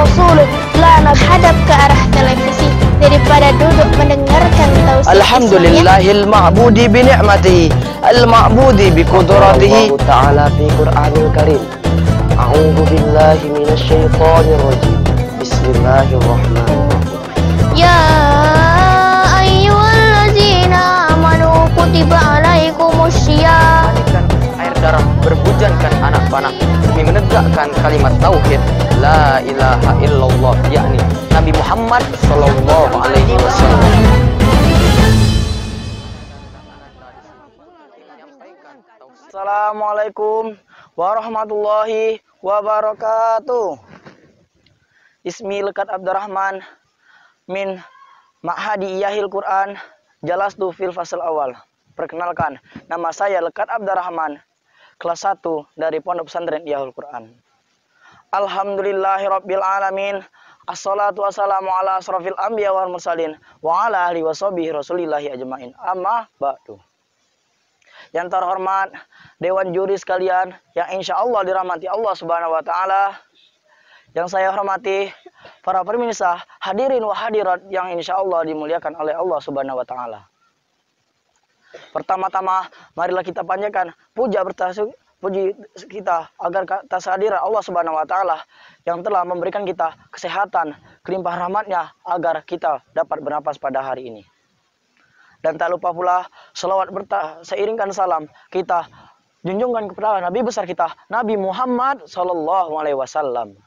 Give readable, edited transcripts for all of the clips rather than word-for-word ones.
Rasuluh, lah menghadap ke arah televisi daripada duduk mendengarkan tausiah Alhamdulillahil ma'budi bi ni'matihi al-ma'budi bi qudratihi ta'ala fi Qur'anil Karim. A'udzu billahi minasyaitonir rajim. Bismillahirrahmanirrahim. Ya ayyuhallazina amanu kutiba alaikumussyiyam. Air darah berbujankan anak panah demi menegakkan kalimat tauhid la ilaha illallah, yakni Nabi Muhammad sallallahu alaihi wasallam. Assalamualaikum warahmatullahi wabarakatuh. Ismi Lekat Abdurrahman min Ma'hadi Iyahil Quran Jalastu fil fasal awal. Perkenalkan, nama saya Lekat Abdurrahman, kelas 1 dari Pondok Pesantren Iyahul Quran. Alhamdulillahirabbil alamin. Assalatu wassalamu ala asrofil anbiya wal mursalin wa ala alihi washabihi rasulillahi ajmain. Amma ba'du. Yang terhormat Dewan Juri sekalian yang insya Allah dirahmati Allah Subhanahu wa taala. Yang saya hormati para pemirsa, hadirin wa hadirat yang insya Allah dimuliakan oleh Allah Subhanahu wa taala. Pertama-tama marilah kita panjatkan puji kita agar atas hadirat Allah Subhanahu wa taala yang telah memberikan kita kesehatan, kelimpahan rahmatnya agar kita dapat bernapas pada hari ini. Dan tak lupa pula selawat seiringkan salam kita junjungkan kepada Nabi besar kita, Nabi Muhammad sallallahu alaihi wasallam.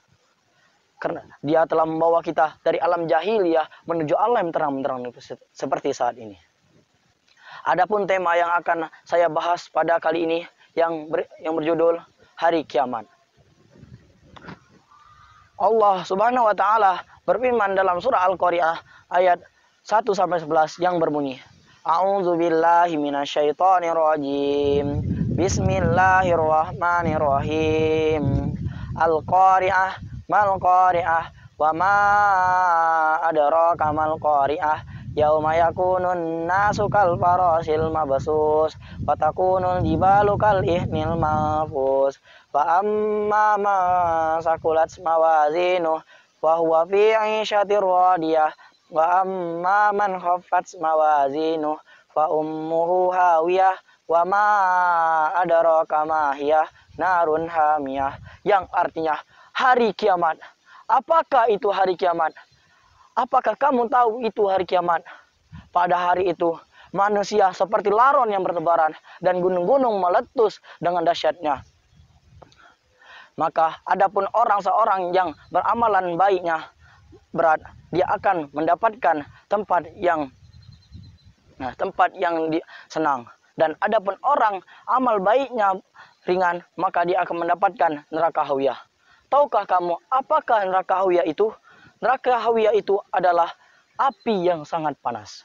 Karena dia telah membawa kita dari alam jahiliyah menuju alam terang-terang seperti saat ini. Adapun tema yang akan saya bahas pada kali ini yang berjudul Hari Kiamat. Allah Subhanahu wa taala berfirman dalam surah Al-Qari'ah ayat 1 sampai 11 yang berbunyi, A'udzubillahi minasyaitonirrajim. Bismillahirrahmanirrahim. Al-Qari'ah mal Qari'ah wa ma adraka mal Qari'ah. Yauma yakunun nasu kal farasil mabsus wa takunul jibalu kal ihnil mahfuz. Fa amma ma sakulat mawazinu wa huwa fi 'ishatir radiyah. Wa amma man khaffat mawazinu fa ummuhu hawiyah wa ma adraka ma hiya narun hamiyah. Yang artinya hari kiamat. Apakah itu hari kiamat? Apakah kamu tahu itu hari kiamat? Pada hari itu manusia seperti laron yang bertebaran dan gunung-gunung meletus dengan dahsyatnya. Maka adapun seorang yang beramalan baiknya berat, dia akan mendapatkan tempat yang senang. Dan adapun orang amal baiknya ringan, maka dia akan mendapatkan neraka hawiyah. Tahukah kamu apakah neraka hawiyah itu? Neraka hawiyah itu adalah api yang sangat panas.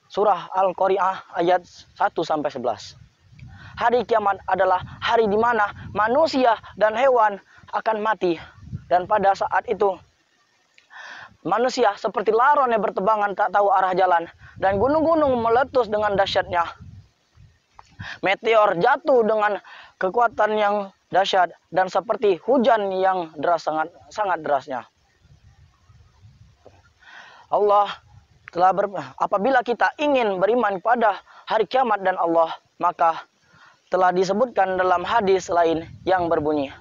Surah Al-Qari'ah ayat 1 sampai 11. Hari kiamat adalah hari di mana manusia dan hewan akan mati, dan pada saat itu manusia seperti laron yang bertebangan tak tahu arah jalan, dan gunung-gunung meletus dengan dahsyatnya. Meteor jatuh dengan kekuatan yang dahsyat dan seperti hujan yang deras, sangat derasnya. Allah telah apabila kita ingin beriman pada hari kiamat dan Allah, maka telah disebutkan dalam hadis lain yang berbunyi,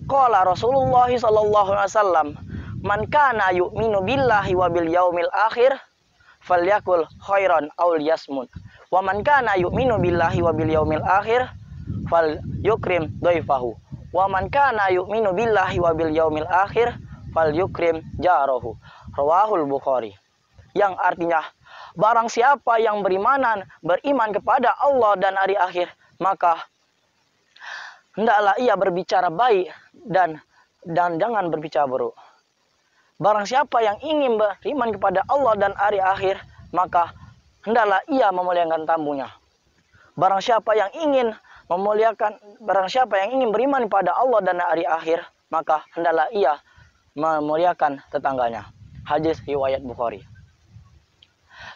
qala Rasulullah sallallahu alaihi wasallam, man kana yu'minu billahi wa bil yaumil akhir falyakul khairan aw liyasmut, wa man kana yu'minu billahi wa bil yaumil akhir falyukrim dhaifahu, wa man kana yu'minu billahi wa bil yaumil akhir falyukrim jarahu. Rawahul Bukhari. Yang artinya, barang siapa yang beriman kepada Allah dan hari akhir, maka hendaklah ia berbicara baik dan jangan berbicara buruk. Barang siapa yang ingin beriman kepada Allah dan hari akhir, maka hendaklah ia memuliakan tamunya. Barang siapa yang ingin beriman kepada Allah dan hari akhir, maka hendaklah ia memuliakan tetangganya. Hadis riwayat Bukhari.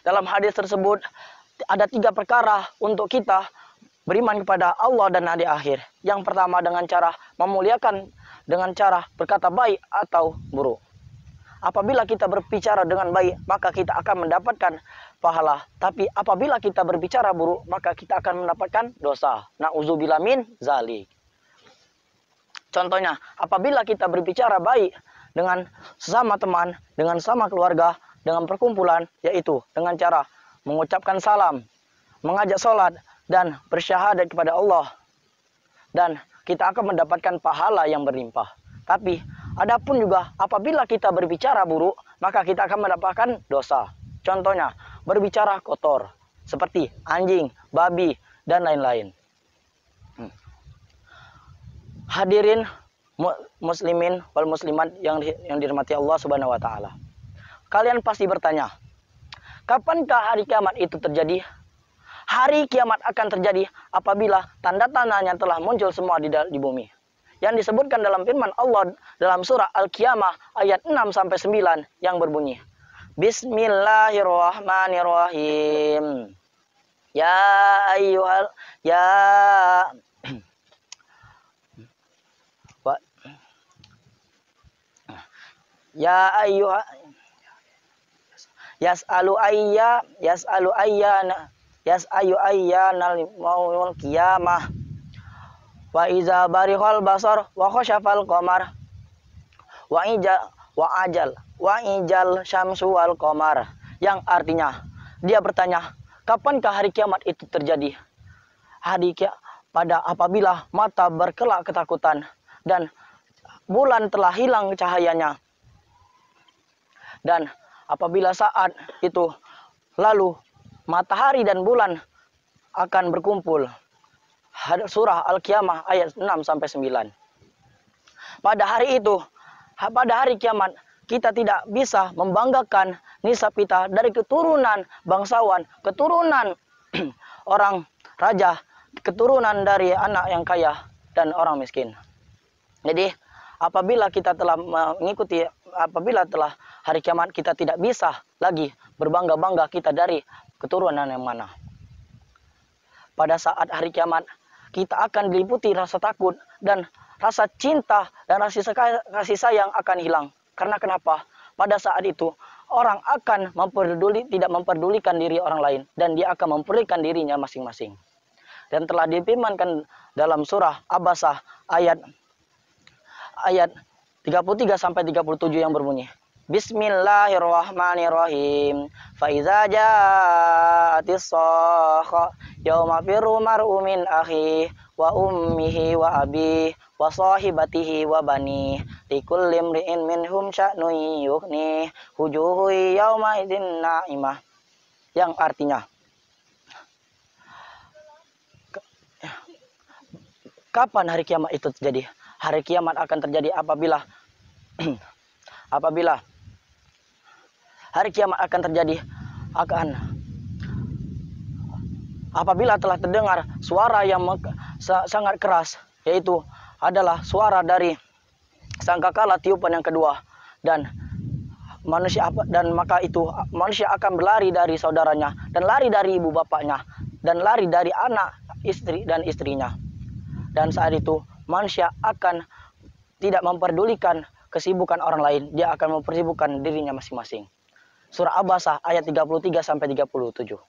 Dalam hadis tersebut ada 3 perkara untuk kita beriman kepada Allah dan hari akhir. Yang pertama dengan cara memuliakan, dengan cara berkata baik atau buruk. apabila kita berbicara dengan baik, maka kita akan mendapatkan pahala. Tapi apabila kita berbicara buruk, maka kita akan mendapatkan dosa. Na'udzubillah min zalik. Contohnya, apabila kita berbicara baik dengan sesama teman, dengan sama keluarga, dengan perkumpulan, yaitu dengan cara mengucapkan salam, mengajak sholat, dan bersyahadat kepada Allah. Dan kita akan mendapatkan pahala yang berlimpah. Tapi adapun juga apabila kita berbicara buruk, maka kita akan mendapatkan dosa. Contohnya, berbicara kotor seperti anjing, babi, dan lain-lain. Hadirin muslimin wal muslimat yang dirahmati Allah Subhanahu wa taala. Kalian pasti bertanya, kapankah hari kiamat itu terjadi? Hari kiamat akan terjadi apabila tanda-tandanya telah muncul semua di bumi. Yang disebutkan dalam firman Allah dalam surah Al-Qiyamah ayat 6-9 yang berbunyi, Bismillahirrahmanirrahim. Ya ayyuhal yas'alu ayyanal maul qiyamah. Wa iza barihal basar wa khasyafal qamar wa ijal syamsu wal qamar, yang artinya dia bertanya, kapankah hari kiamat itu terjadi? Pada apabila mata berkelak ketakutan dan bulan telah hilang cahayanya, dan apabila saat itu lalu matahari dan bulan akan berkumpul. Surah Al-Qiyamah ayat 6-9. Pada hari itu, pada hari kiamat, kita tidak bisa membanggakan nisab kita dari keturunan bangsawan, keturunan orang raja, keturunan dari anak yang kaya dan orang miskin. Jadi apabila kita telah mengikuti, apabila telah hari kiamat, kita tidak bisa lagi berbangga-bangga kita dari keturunan yang mana. Pada saat hari kiamat, kita akan diliputi rasa takut dan rasa cinta dan rasa kasih sayang akan hilang. Karena kenapa? Pada saat itu orang akan tidak memperdulikan diri orang lain, dan dia akan memperdulikan dirinya masing-masing. Dan telah difirmankan dalam surah Abasah ayat 33-37 yang berbunyi, Bismillahirrahmanirrahim. Fa iza ja'atis sakha yauma firru mar'u min akhi wa ummihi wa abi wa sahibatihi wa bani likulli imri'in minhum sya'nun yughni wujuhu yauma idzin na'imah, yang artinya kapan hari kiamat itu terjadi? Hari kiamat akan terjadi apabila hari kiamat akan terjadi apabila telah terdengar suara yang sangat keras, yaitu adalah suara dari sangkakala tiupan yang kedua, dan maka itu manusia akan berlari dari saudaranya, dan lari dari ibu bapaknya, dan lari dari anak istri dan istrinya. Dan saat itu manusia akan tidak memperdulikan kesibukan orang lain, dia akan mempersibukkan dirinya masing-masing. Surah Abasah ayat 33-37.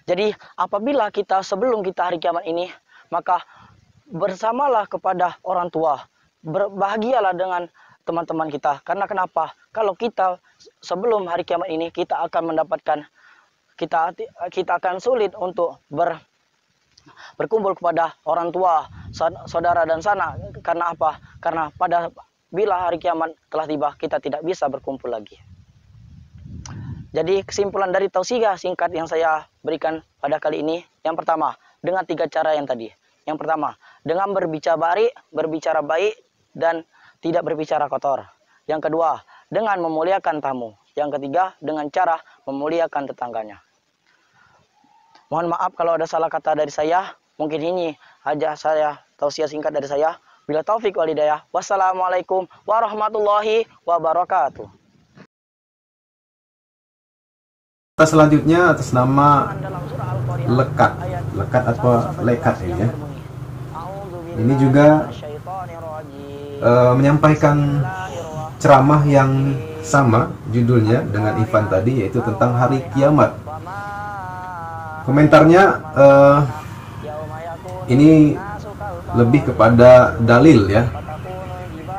Jadi apabila kita sebelum kita hari kiamat ini, maka bersamalah kepada orang tua, berbahagialah dengan teman-teman kita. Karena kenapa? Kalau kita sebelum hari kiamat ini, kita akan mendapatkan, kita akan sulit untuk berkumpul kepada orang tua, saudara dan sanak. Karena apa? Karena bila hari kiamat telah tiba, kita tidak bisa berkumpul lagi. Jadi kesimpulan dari tausiah singkat yang saya berikan pada kali ini, yang pertama, dengan 3 cara yang tadi. Yang pertama, dengan berbicara baik dan tidak berbicara kotor. Yang kedua, dengan memuliakan tamu. Yang ketiga, dengan cara memuliakan tetangganya. Mohon maaf kalau ada salah kata dari saya. Mungkin ini aja saya tausiah singkat dari saya. Bila taufik wal hidayah. Wassalamualaikum warahmatullahi wabarakatuh. Selanjutnya atas nama lekat atau lekat ini ya. Ini juga menyampaikan ceramah yang sama judulnya dengan Ivan tadi, yaitu tentang hari kiamat. Komentarnya ini lebih kepada dalil ya.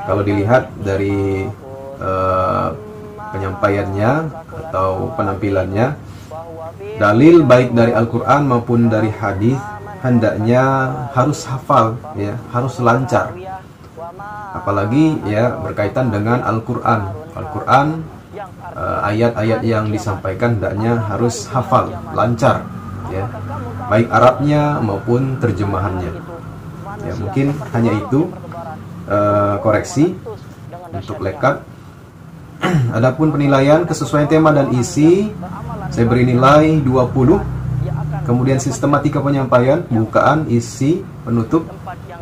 Kalau dilihat dari penyampaiannya atau penampilannya, dalil baik dari Al-Quran maupun dari hadis hendaknya harus hafal ya, harus lancar. Apalagi ya berkaitan dengan Al-Quran. Al-Quran, ayat-ayat yang disampaikan hendaknya harus hafal, lancar ya, baik Arabnya maupun terjemahannya. Ya, mungkin hanya itu koreksi untuk lekat. Adapun penilaian kesesuaian tema dan isi, saya beri nilai 20. Kemudian sistematika penyampaian, pembukaan, isi, penutup,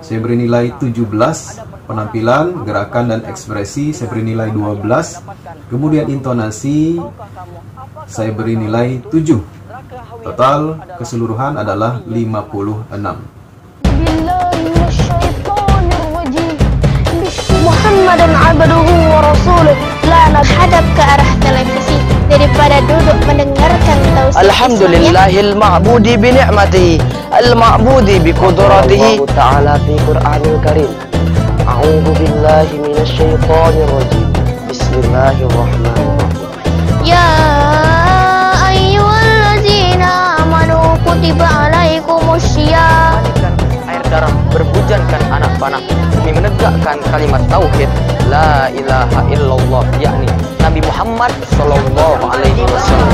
saya beri nilai 17. Penampilan, gerakan dan ekspresi, saya beri nilai 12. Kemudian intonasi, saya beri nilai 7. Total keseluruhan adalah 56. Muhammadan abduhu wa rasuluh. Hadap ke arah televisi daripada duduk mendengarkan tausiah. Alhamdulillahil ma'budi bi ni'mati, al-ma'budi bi qudratihi ta'ala fi Qur'anil Karim. A'udzu billahi minasy syaithanir rajim. Bismillahirrahmanirrahim. Ya ayyuhallazina amanu kutiba alaikumussyiyam. Air darah berbujankan anak panah demi menegakkan kalimat tauhid la ilaha illallah, yakni Nabi Muhammad sallallahu alaihi wasallam.